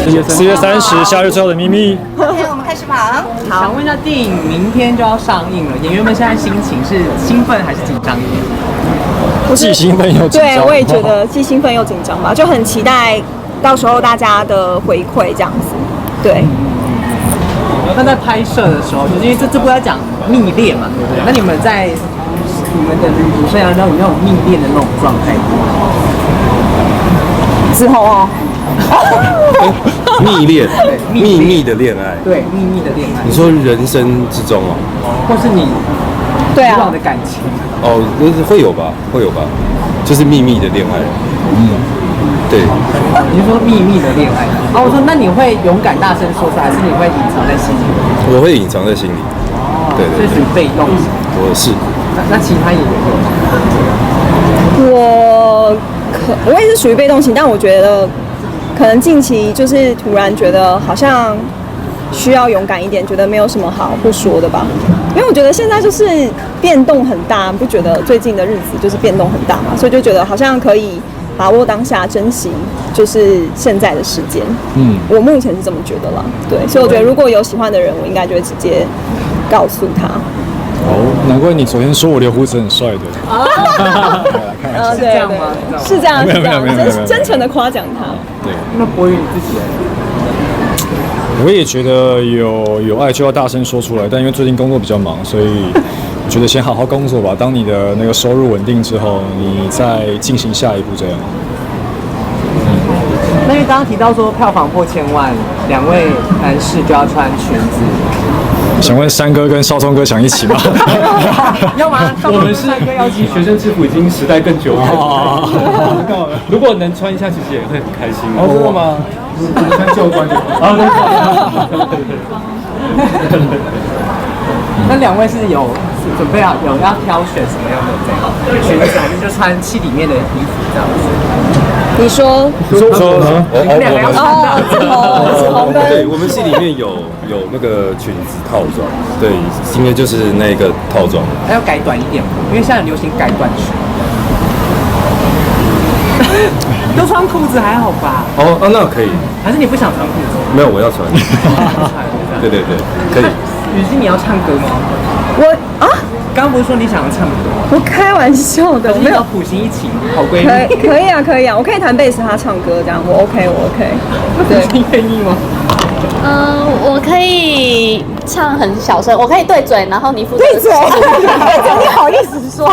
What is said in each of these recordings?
4月30夏日最后的秘密。OK， 我们开始吧。好，想问一下，电影明天就要上映了，演员们现在心情是兴奋还是紧张一点？既兴奋又紧张。对，我也觉得既兴奋又紧张吧，就很期待到时候大家的回馈这样子。对。那在拍摄的时候，就是因为这部要讲蜜恋嘛，对不对？那你们在你们的旅途生涯中有那种蜜恋的那种状态吗？之后哦。蜜恋，秘密的恋爱。对，秘密的恋爱。你说人生之中哦，或是你对啊以往的感情哦，会有吧，会有吧，就是秘密的恋爱。对。你是说秘密的恋爱？哦，我说那你会勇敢大声说出来，还是你会隐藏在心里？我会隐藏在心里。哦，对，所以属于被动型。我是。那其他演员有吗？我也是属于被动型，但我觉得可能近期就是突然觉得好像需要勇敢一点，觉得没有什么好不说的吧。因为我觉得现在就是变动很大，不觉得最近的日子就是变动很大嘛，所以就觉得好像可以把握当下，珍惜就是现在的时间。我目前是这么觉得啦。对，所以我觉得如果有喜欢的人，我应该就会直接告诉他。哦，难怪你昨天说我留胡子很帅的。是这样吗？是这样，是这样，没有真诚的夸奖他。对。那博宇你自己？我也觉得有爱就要大声说出来，但因为最近工作比较忙，所以我觉得先好好工作吧。当你的那个收入稳定之后，你再进行下一步这样。那因为刚刚提到说票房破1000万，两位男士就要穿裙子。想问山哥跟少聪哥想一起吗？要吗？我们是要其学生制服已经时代更久了。如果能穿一下，其实也会很开心。哦，真的吗？穿旧关就好。那两位是有准备要挑选什么样的裙子，还是就穿戏里面的衣服这样子？你说呢？你们两个要穿的。对，我们戏里面有那个裙子套装，对，应该就是那个套装。还要改短一点吗？因为现在流行改短裙。都穿裤子还好吧？哦，那可以。还是你不想穿裤子？没有，我要穿。对，可以。雨欣，你要唱歌吗？刚刚不是说你想要唱歌？我开玩笑的，没有普行一起，好闺蜜。可以啊，我可以弹贝斯，他唱歌这样，我 OK。对，你愿意吗？我可以唱很小声，我可以对嘴，然后你负责对嘴，你好意思说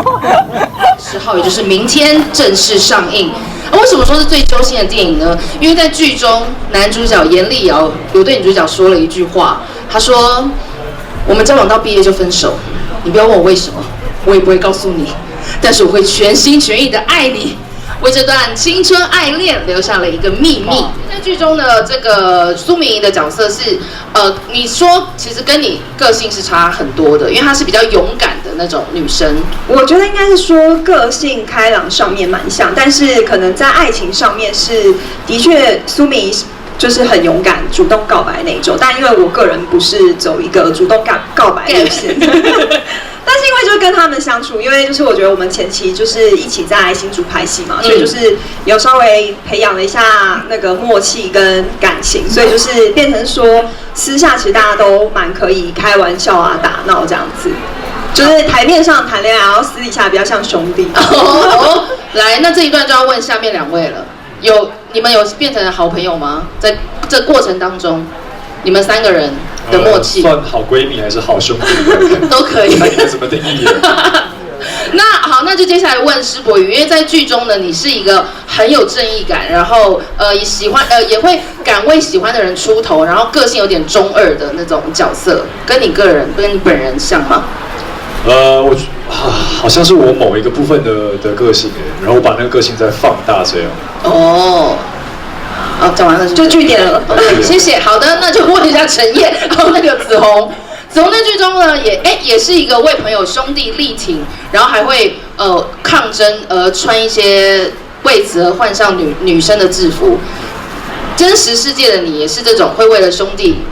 ？10号，也就是明天正式上映。为什么说是最揪心的电影呢？因为在剧中，男主角严立尧有对女主角说了一句话，他说：“我们交往到毕业就分手，你不要问我为什么，我也不会告诉你，但是我会全心全意的爱你。”为这段青春爱恋留下了一个秘密。在剧中呢，这个苏明仪的角色是，你说其实跟你个性是差很多的，因为她是比较勇敢的那种女生。我觉得应该是说个性开朗上面蛮像，但是可能在爱情上面是的确苏明仪就是很勇敢，主动告白那一种。但因为我个人不是走一个主动告白路线。但是因为就是跟他们相处，因为就是我觉得我们前期就是一起在新竹拍戏嘛，所以就是有稍微培养了一下那个默契跟感情，所以就是变成说私下其实大家都蛮可以开玩笑啊、打闹这样子，就是台面上谈恋爱，然后私底下比较像兄弟。来，那这一段就要问下面两位了，你们有变成好朋友吗？在这过程当中，你们3个人的默契，算好闺蜜还是好兄弟都可以。那你们怎么定义？那好，那就接下来问施柏宇，因为在剧中呢，你是一个很有正义感，然后也会敢为喜欢的人出头，然后个性有点中二的那种角色，跟你本人像吗？好像是我某一个部分的个性，然后我把那个个性再放大这样。哦。好，讲完了就据点了。OK， 谢谢。好的，那就问一下陈烨，然后那个子红。子红在剧中呢，也是一个为朋友兄弟力挺，然后还会抗争穿一些为此而换上女生的制服。真实世界的你也是这种会为了兄弟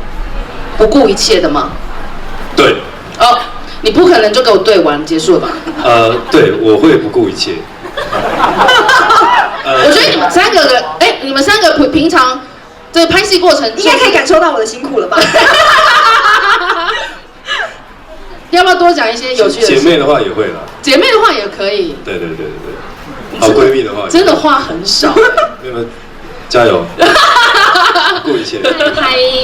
不顾一切的吗？对。哦，你不可能就给我对完结束了吧？对，我会不顾一切。我觉得你们3个平常这个拍戏过程应该可以感受到我的辛苦了吧？要不要多讲一些有趣的事？姐妹的话也会啦，姐妹的话也可以。对。好闺蜜的话，真的话很少。你们加油，过一切。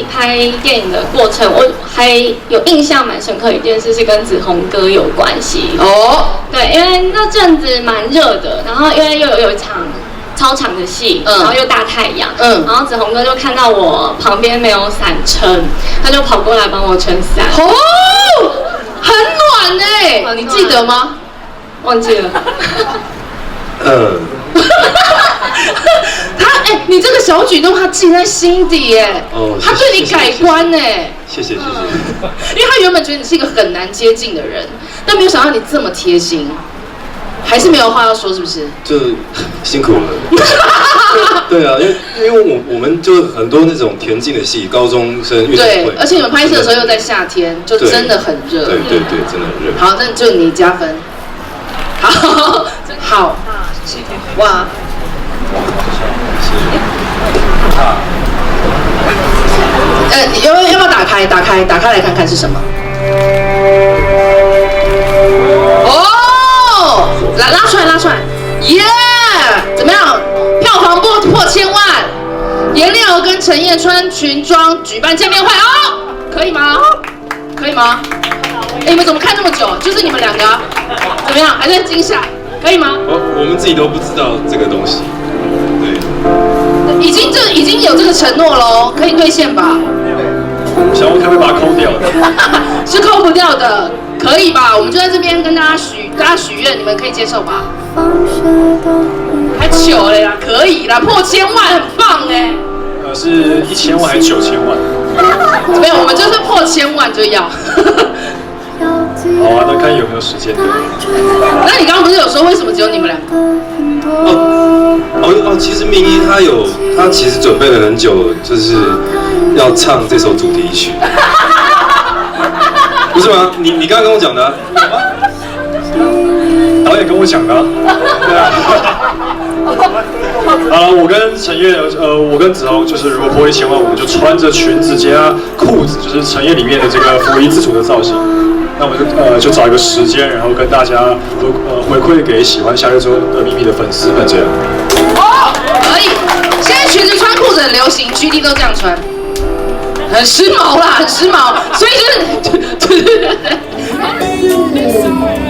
拍电影的过程，我还有印象蛮深刻一件事是跟子红哥有关系。哦，对，因为那阵子蛮热的，然后因为又有一场超长的戏，然后又大太阳，然后子红哥就看到我旁边没有伞撑，他就跑过来帮我撑伞。哦，很暖哎，你记得吗？忘记了。你这个小举动他记在心底耶，他对你改观哎，谢谢，因为他原本觉得你是一个很难接近的人，但没有想到你这么贴心，还是没有话要说是不是？就辛苦了。对啊，因为我们就很多那种田径的戏，高中生运动会，对，而且你们拍摄的时候又在夏天，就真的很热。对，真的很热。好，那就你加分。好，哇。要不要打开来看看是什么？哦，拉出来，耶！怎么样？票房破千万，颜丽瑶跟陈彦穿裙装举办见面会哦，可以吗？你们怎么看那么久？就是你们两个，怎么样？还在惊吓？可以吗？我们自己都不知道这个东西，对。已经有这个承诺喽，可以兑现吧？想问可不可以把它抠掉？是抠不掉的，可以吧？我们就在这边跟大家许愿，你们可以接受吧？还糗了呀，可以啦，破千万，很棒哎。是1000万还是9000万？没有，我们就是破千万就要。好啊，那看有没有时间。那你刚刚不是有说为什么只有你们两个？其实明一他其实准备了很久，就是要唱这首主题曲。不是吗？你刚刚跟我讲的啊？有吗？导演跟我讲的啊。对啊。好了，我跟陈烨，我跟子豪，就是如果破1000万，我们就穿着裙子加裤子，就是陈烨里面的这个福音自主的造型。那我们就找一个时间，然后跟大家回馈给喜欢《夏日周的秘密》的粉丝们这样。哦，可以。现在裙子穿裤子很流行，GD 都这样穿，很时髦啦，很时髦。所以就是，对。